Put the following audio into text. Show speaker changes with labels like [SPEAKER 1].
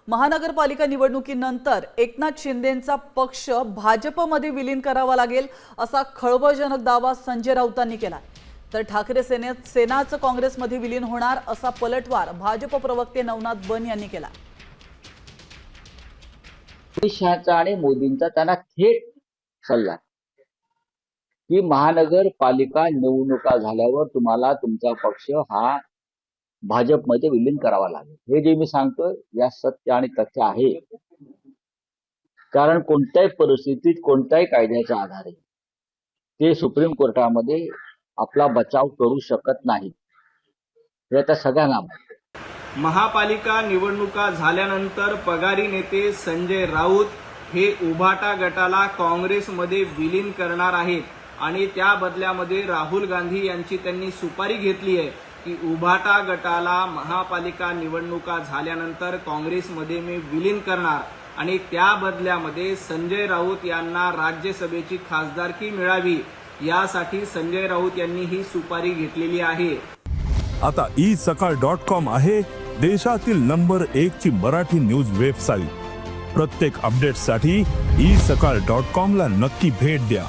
[SPEAKER 1] महानगरपालिका निवडणुकीनंतर एकनाथ शिंदेंचा पक्ष भाजपमध्ये विलीन करावा लागेल असा खळबळजनक दावा संजय राऊतांनी केला। तर ठाकरे सेनाच काँग्रेसमध्ये विलीन होणार असा पलटवार भाजप प्रवक्ते नवनाथ बन यांनी केला।
[SPEAKER 2] शाहचा आणि मोदींचा त्यांना थेट सल्ला की महानगरपालिका निवडणुका झाल्यावर तुम्हाला तुमचा पक्ष हा भाजपमध्ये विलीन करावा लागेल। हे जे मी सांगतोय या सत्य आणि तथ्य आहे, कारण कोणत्याही परिस्थितीत कोणत्याही कायद्याच्या आधारे ते सुप्रीम कोर्टामध्ये आपला बचाव करू शकत नाही, हे आता सगळ्यांना माहिती आहे।
[SPEAKER 3] महापालिका निवडणुका झाल्यानंतर पगारी नेते संजय राऊत हे उभाटा गटाला काँग्रेसमध्ये विलीन करणार आहेत आणि त्या बदल्यामध्ये राहुल गांधी यांची त्यांनी सुपारी घेतली आहे की उभाटा गटाला महापालिका निवडणुका झाल्यानंतर काँग्रेसमध्ये मी विलीन करणार आणि त्या बदल्यामध्ये संजय राऊत यांना राज्यसभेची खासदारकी मिळावी यासाठी संजय राऊत यांनी ही सुपारी घेतलेली आहे।
[SPEAKER 4] आता isakal.com आहे देशातील नंबर 1 ची मराठी न्यूज वेबसाईट। प्रत्येक अपडेटसाठी isakal.com ला नक्की भेट द्या।